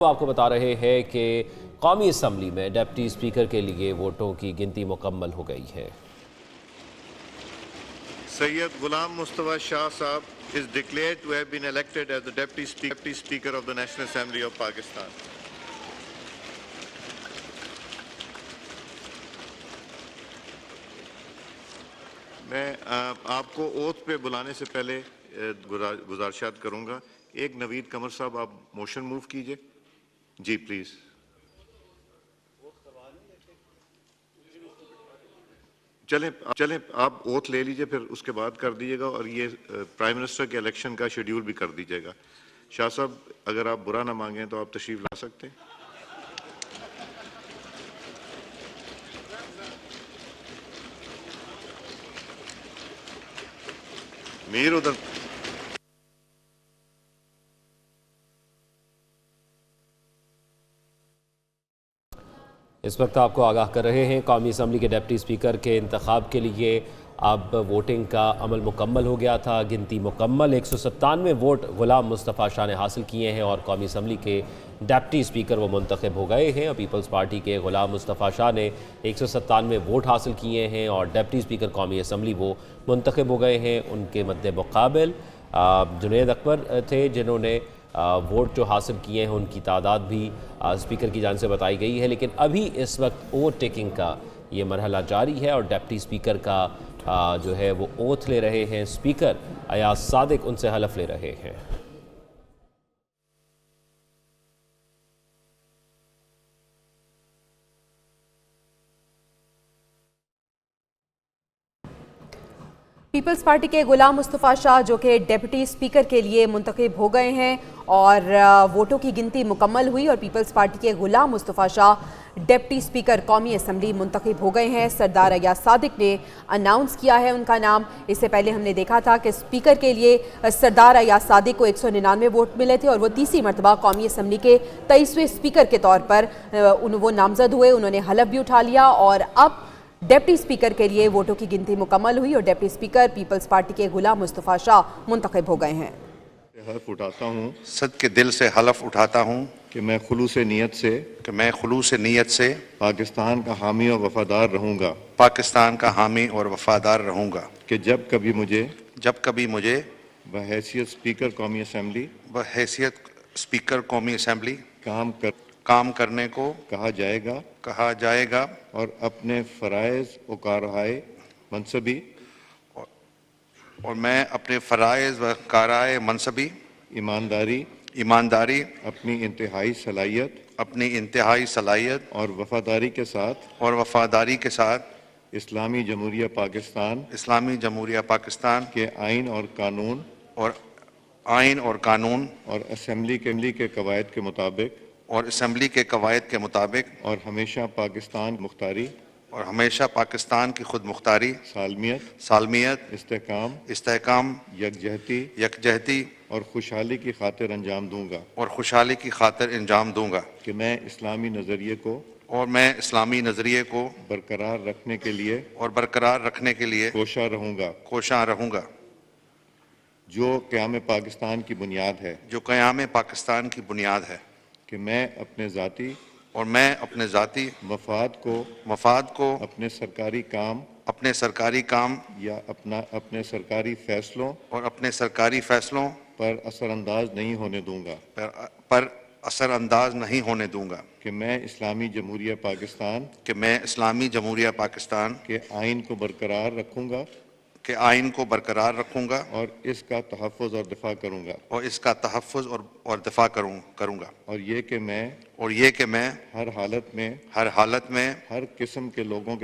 آپ کو بتا رہے ہیں کہ قومی اسمبلی میں ڈپٹی اسپیکر کے لیے ووٹوں کی گنتی مکمل ہو گئی ہے۔ سید غلام مصطفیٰ شاہ صاحب is declared to have been elected as the Deputy Speaker of the National Assembly of Pakistan. میں آپ کو اوتھ پہ بلانے سے پہلے گزارشات کروں گا۔ ایک نوید قمر صاحب آپ موشن موو کیجئے جی پلیز۔ چلیں آپ اوتھ لے لیجئے، پھر اس کے بعد کر دیجئے گا، اور یہ پرائم منسٹر کے الیکشن کا شیڈیول بھی کر دیجئے گا۔ شاہ صاحب اگر آپ برا نہ مانگیں تو آپ تشریف لا سکتے ہیں۔ میر ادھر اس وقت آپ کو آگاہ کر رہے ہیں قومی اسمبلی کے ڈپٹی اسپیکر کے انتخاب کے لیے اب ووٹنگ کا عمل مکمل ہو گیا تھا۔ گنتی مکمل 197 ووٹ غلام مصطفیٰ شاہ نے حاصل کیے ہیں اور قومی اسمبلی کے ڈپٹی اسپیکر وہ منتخب ہو گئے ہیں۔ پیپلز پارٹی کے غلام مصطفیٰ شاہ نے 197 ووٹ حاصل کیے ہیں اور ڈپٹی اسپیکر قومی اسمبلی وہ منتخب ہو گئے ہیں۔ ان کے مد مقابل جنید اکبر تھے جنہوں نے ووٹ جو حاصل کیے ہیں ان کی تعداد بھی اسپیکر کی جانب سے بتائی گئی ہے، لیکن ابھی اس وقت اوور ٹیکنگ کا یہ مرحلہ جاری ہے اور ڈپٹی اسپیکر کا جو ہے وہ اوتھ لے رہے ہیں۔ اسپیکر ایاز صادق ان سے حلف لے رہے ہیں۔ پیپلز پارٹی کے غلام مصطفیٰ شاہ جو کہ ڈیپٹی اسپیکر کے لیے منتخب ہو گئے ہیں اور ووٹوں کی گنتی مکمل ہوئی اور پیپلز پارٹی کے غلام مصطفیٰ شاہ ڈیپٹی اسپیکر قومی اسمبلی منتخب ہو گئے ہیں۔ سردار ایاز صادق نے اناؤنس کیا ہے ان کا نام۔ اس سے پہلے ہم نے دیکھا تھا کہ اسپیکر کے لیے سردار ایاز صادق کو 199 ووٹ ملے تھے اور وہ تیسری مرتبہ قومی اسمبلی کے 23ویں اسپیکر کے طور پر وہ نامزد ہوئے۔ انہوں نے حلف بھی اٹھا لیا اور اب ڈیپٹی اسپیکر کے لیے ووٹوں کی گنتی مکمل ہوئی اور ڈیپٹی اسپیکر پیپلز پارٹی کے غلام مصطفیٰ شاہ منتخب ہو گئے ہیں۔ حلف اٹھاتا ہوں صدقِ دل سے حلف اٹھاتا ہوں کہ میں خلوص نیت سے پاکستان کا حامی اور وفادار رہوں گا، پاکستان کا حامی اور وفادار رہوں گا کہ جب کبھی مجھے بحیثیت اسپیکر قومی اسمبلی اسپیکر قومی اسمبلی کام کرنے کو کہا جائے گا اور اپنے فرائض و کارہائے منصبی اور میں اپنے فرائض و کارہائے منصبی ایمانداری اپنی انتہائی صلاحیت اور وفاداری کے ساتھ اسلامی جمہوریہ پاکستان کے آئین اور قانون اور اسمبلی کے قواعد کے مطابق اور ہمیشہ پاکستان کی خود مختاری سالمیت استحکام یکجہتی اور خوشحالی کی خاطر انجام دوں گا کہ میں اسلامی نظریے کو برقرار رکھنے کے لیے کوشاں رہوں گا جو قیام پاکستان کی بنیاد ہے کہ میں اپنے ذاتی مفاد کو اپنے سرکاری کام یا اپنے سرکاری فیصلوں پر اثر انداز نہیں ہونے دوں گا کہ میں اسلامی جمہوریہ پاکستان کے آئین کو برقرار رکھوں گا اور اس کا تحفظ اور دفاع کروں گا اور یہ کہ میں ہر حالت میں ہر قسم کے لوگوں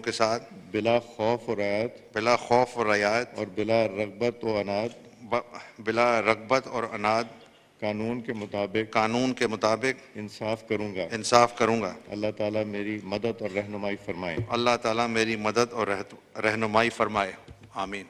کے ساتھ بلا خوف و رعایت اور بلا رغبت و عناد قانون کے مطابق انصاف کروں گا۔ اللہ تعالیٰ میری مدد اور رہنمائی فرمائے۔ آمین۔